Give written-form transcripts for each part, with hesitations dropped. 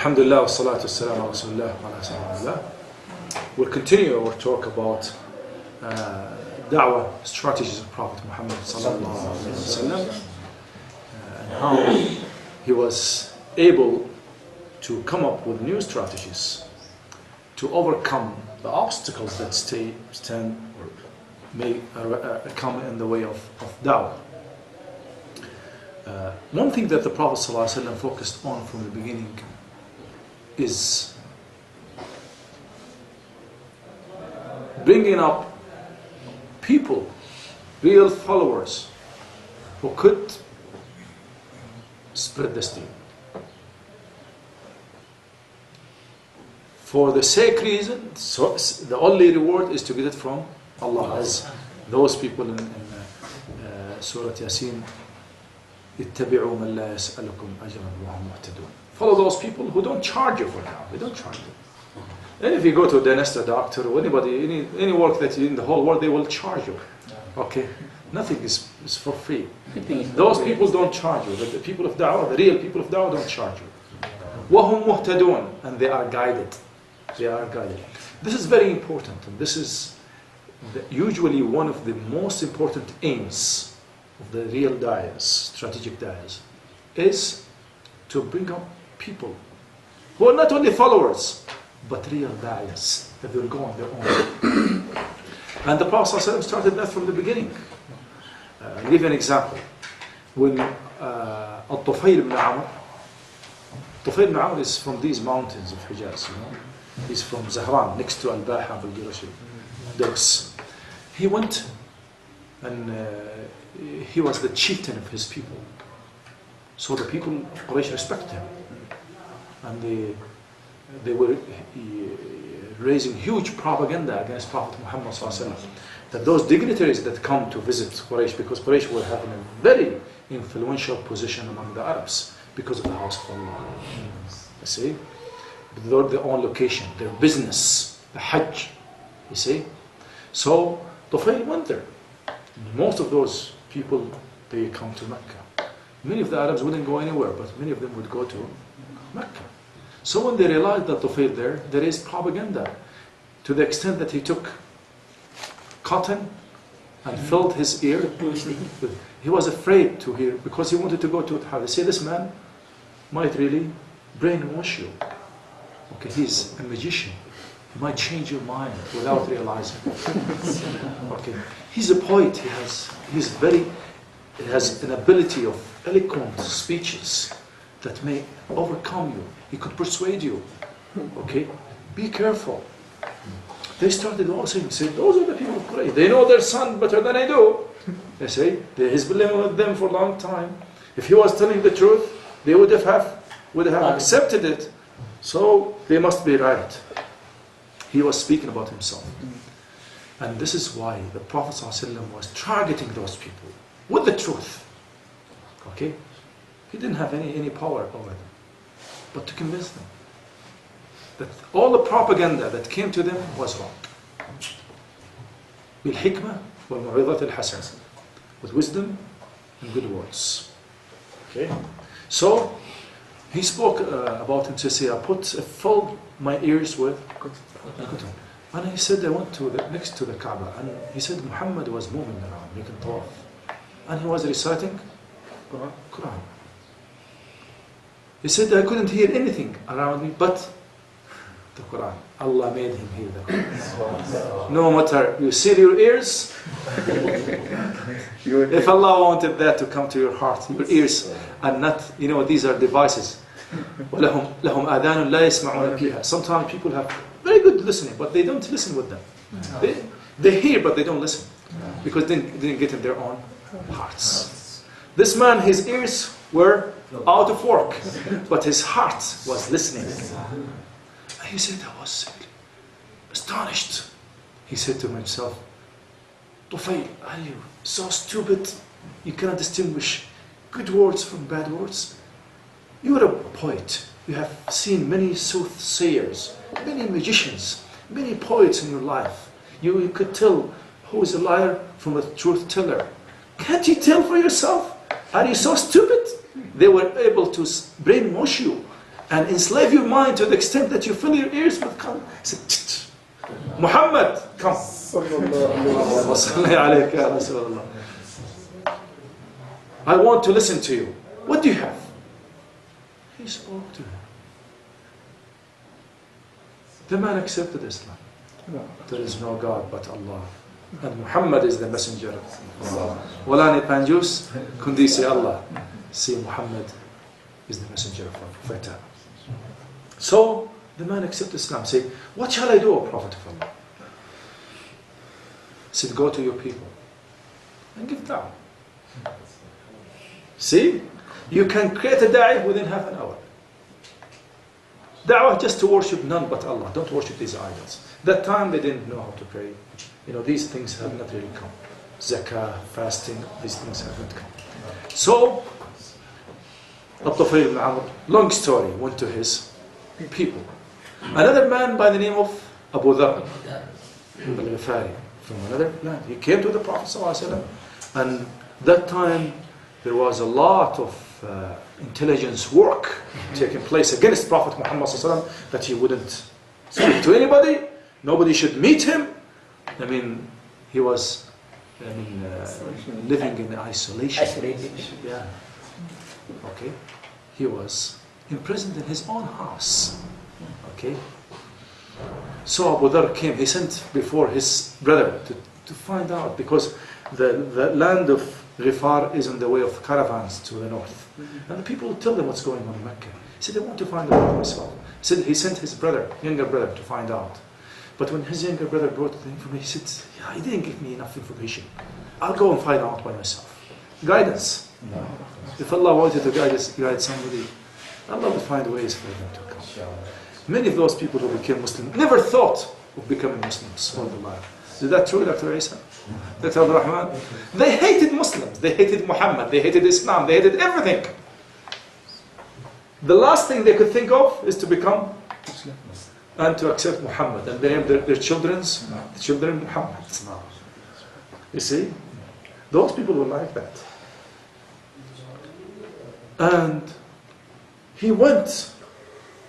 Alhamdulillah, wassalatu wassalamu ala rasulillah wa ala sallallahu. We'll continue our talk about da'wah strategies of Prophet Muhammad sallallahu alaihi wasallam, and how he was able to come up with new strategies to overcome the obstacles that stand or may come in the way of da'wah. One thing that the Prophet ﷺ focused on from the beginning is bringing up people, real followers, who could spread this deen. For the sake reason, so the only reward is to get it from Allah, as those people in Surah Yasin, اتبعوا من لا يسألكم أجرا وهم مهتدون. Follow those people who don't charge you for now. They don't charge you. And if you go to a dentist, a doctor, or anybody, any work that you in the whole world, they will charge you. Okay, nothing is for free. Those people don't charge you. But the people of da'wah, the real people of da'wah, don't charge you. وهم مهتدون, and they are guided. They are guided. This is very important, and this is usually one of the most important aims of the real da'as, strategic da'as, is to bring up people who are not only followers, but real da'as, that will go on their own. And the Prophet ﷺ started that from the beginning. I'll give you an example. When Al-Tufayl ibn Amr, Tufayl ibn Amr is from these mountains of Hijaz, he's from Zahran, next to Al-Baha, Al-Jurashi, he went and he was the chieftain of his people. So the people of Quraysh respected him. And they were raising huge propaganda against Prophet Muhammad ﷺ, that those dignitaries that come to visit Quraysh, because Quraysh were having a very influential position among the Arabs because of the house of Allah. You see? Their own location, their business, the Hajj. You see? So Tufayl went there. Most of those people, they come to Mecca. Many of the Arabs wouldn't go anywhere, but many of them would go to Mecca. So when they realized that Tufayl there is propaganda, to the extent that he took cotton and filled his ear. He was afraid to hear, because he wanted to go to Hajj. They say this man might really brainwash you. Okay, he's a magician. He might change your mind without realizing. Okay, he's a poet. He has an ability of eloquent speeches that may overcome you. He could persuade you. Okay, be careful. They started all saying, those are the people of Quraysh. They know their son better than I do. They say, he's been living with them for a long time. If he was telling the truth, they would have accepted it. So they must be right. He was speaking about himself. And this is why the Prophet ﷺ was targeting those people with the truth. Okay? He didn't have any power over them. But to convince them that all the propaganda that came to them was wrong. بالحكمة والموعظة الحسنة, with wisdom and good words. Okay? So he spoke about him to say, I filled my ears with Qur'an. And he said, I went to next to the Kaaba, and he said Muhammad was moving around, making tawaf, and he was reciting Quran. He said, I couldn't hear anything around me but the Quran. Allah made him hear the Quran. No matter you seal your ears, if Allah wanted that to come to your heart, your ears are not, these are devices. لهم آذان لا يسمعون بها. Sometimes people have very good listening, but they don't listen with them. They hear, but they don't listen, because they didn't get in their own hearts. This man, his ears were out of work, but his heart was listening. And he said, I was astonished. He said to himself, Tufayl, are you so stupid? You cannot distinguish good words from bad words? You are a poet. You have seen many soothsayers, many magicians, many poets in your life. You could tell who is a liar from a truth teller. Can't you tell for yourself? Are you so stupid? They were able to brainwash you and enslave your mind to the extent that you fill your ears with come. He said, Muhammad, come. I want to listen to you. What do you have? He spoke to him. The man accepted Islam. There is no God but Allah. And Muhammad is the messenger of Allah. Wala ni panjus, kundi si Allah. See, Muhammad is the messenger of our Prophet. So the man accepted Islam. Say, what shall I do, O Prophet of Allah? He said, go to your people and give da'wah. See, you can create a da'i within half an hour. Da'wah just to worship none but Allah. Don't worship these idols. That time they didn't know how to pray. You know, these things have not really come. Zakah, fasting, these things have not come. So, Al-Tufayl ibn Amr, long story, went to his people. Another man by the name of Abu Dhar al-Ghifari, from another land. He came to the Prophet ﷺ, and that time there was a lot of intelligence work taking place against Prophet Muhammad ﷺ, that he wouldn't speak to anybody, nobody should meet him. I mean, he was living in isolation. Yeah. Okay. He was imprisoned in his own house. Okay. So Abu Dhar came. He sent before his brother to find out, because the land of Ghifar is on the way of caravans to the north. And the people tell them what's going on in Mecca. He said, I want to find out myself. He said he sent his brother, younger brother, to find out. But when his younger brother brought the information, he said, yeah, he didn't give me enough information. I'll go and find out by myself. Guidance. No. If Allah wanted to guide somebody, Allah will find ways for them to come. Many of those people who became Muslim never thought of becoming Muslims. Is that true, Dr. Isa? Dr. Abdul Rahman? They hated Muslims. They hated Muhammad. They hated Islam. They hated everything. The last thing they could think of is to become Muslim and to accept Muhammad, and they named their children Muhammad. You see, those people were like that. And he went,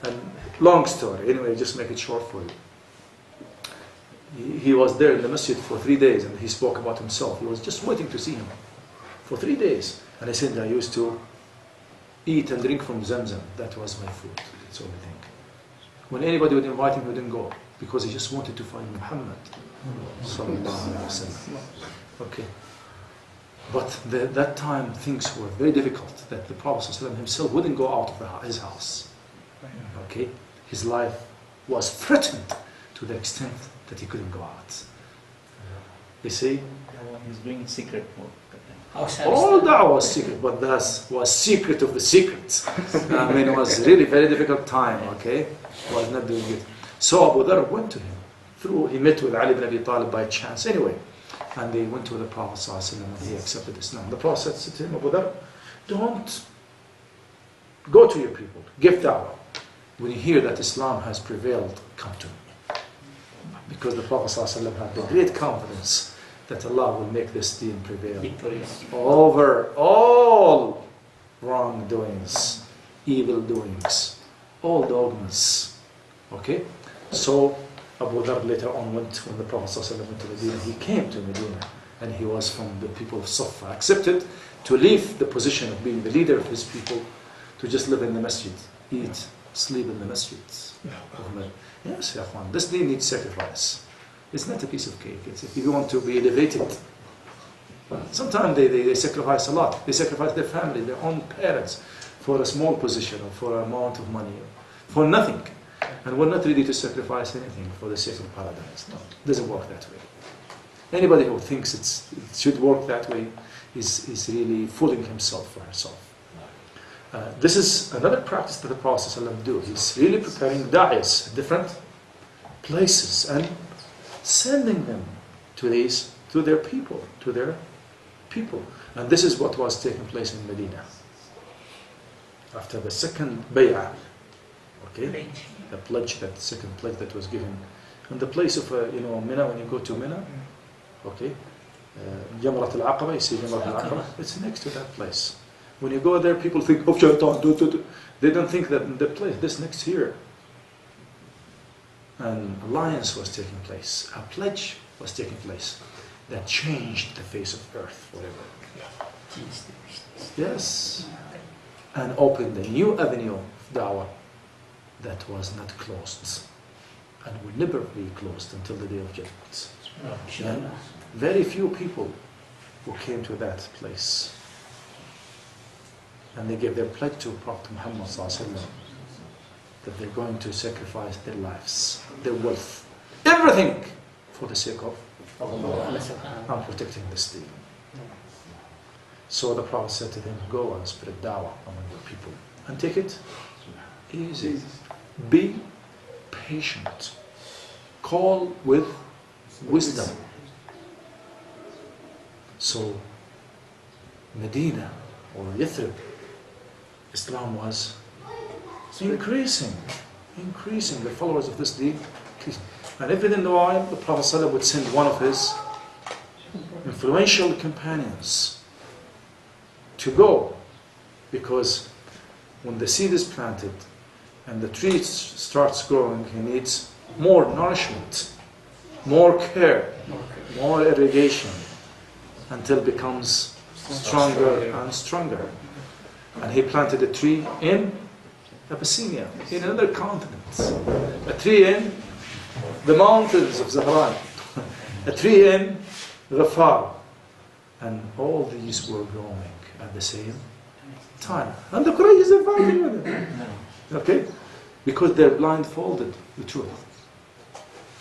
and long story, anyway, just make it short for you. He was there in the masjid for 3 days, and he spoke about himself. He was just waiting to see him for 3 days. And he said, I used to eat and drink from Zamzam. That was my food. That's all I think. When anybody would invite him, he wouldn't go, because he just wanted to find Muhammad. Okay. But that time things were very difficult, that the Prophet ﷺ himself wouldn't go out of his house. Okay. His life was threatened to the extent that he couldn't go out. You see? He's doing secret work. All that was secret, but that was secret of the secrets. I mean, it was really very difficult time, okay? Was not doing it. So Abu Dhar went to him. He met with Ali ibn Abi Talib by chance. Anyway, and they went to the Prophet ﷺ, and he accepted Islam. The Prophet said to him, Abu Dhar, don't go to your people, give da'wah. When you hear that Islam has prevailed, come to me. Because the Prophet ﷺ had the great confidence that Allah will make this deen prevail over all wrongdoings, evil doings, all dogmas. Okay? So Abu Dhar later on went, when the Prophet ﷺ went to Medina, he came to Medina, and he was from the people of Safa, accepted to leave the position of being the leader of his people, to just live in the masjid, eat, sleep in the masjid. Yes, Yahwan, this deen needs sacrifice. It's not a piece of cake. It's, if you want to be elevated, sometimes they sacrifice a lot. They sacrifice their family, their own parents, for a small position or for an amount of money, for nothing. And we're not ready to sacrifice anything for the sake of paradise. No, it doesn't work that way. Anybody who thinks it should work that way is really fooling himself or herself. This is another practice that the Prophet ﷺ do. He's really preparing da'is at different places and sending them to their people. And this is what was taking place in Medina. After the second bay'ah, okay, the pledge, that second pledge that was given, and the place of Mina, when you go to Mina, okay, Jamrat al-Aqaba, you see Jamrat al-Aqaba, it's next to that place. When you go there, people think, oh, shaitan, They don't think that in the place, this next year, an alliance was taking place, a pledge was taking place that changed the face of earth forever. Yes, and opened a new avenue of da'wah that was not closed and will never be closed until the day of judgment. And very few people who came to that place and they gave their pledge to Prophet Muhammad ﷺ that they're going to sacrifice their lives, their wealth, everything for the sake of Allah and protecting this deen. So the Prophet said to them, go and spread dawah among your people and take it easy. Be patient. Call with wisdom. So Medina or Yathrib, Islam was increasing. The followers of this deen increasing. And every in a while the Prophet ﷺ would send one of his influential companions to go, because when the seed is planted and the tree starts growing, he needs more nourishment, more care, more irrigation, until it becomes stronger and stronger. And he planted a tree in Abyssinia, in another continent, a tree in the mountains of Zahran, a tree in Ghafar, and all these were growing at the same time. And the Quraysh are fighting with it. Okay? Because they're blindfolded the truth.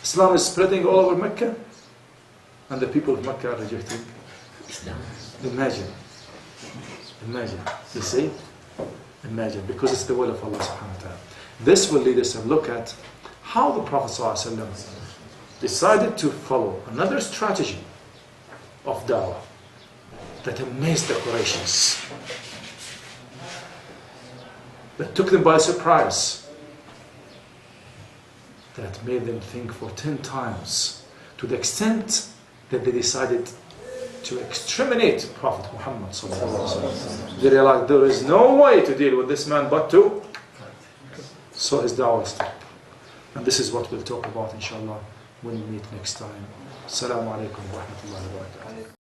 Islam is spreading all over Mecca, and the people of Mecca are rejecting Islam. Imagine. You see? Imagine. Because it's the will of Allah subhanahu wa ta'ala. This will lead us to look at how the Prophet ﷺ decided to follow another strategy of dawah that amazed the Qurayshis, that took them by surprise, that made them think for 10 times, to the extent that they decided to exterminate Prophet Muhammad ﷺ. They realized there is no way to deal with this man but to so his dawah stop. And this is what we'll talk about inshallah when we meet next time. Assalamu alaikum wa rahmatullahi wa barakatuh.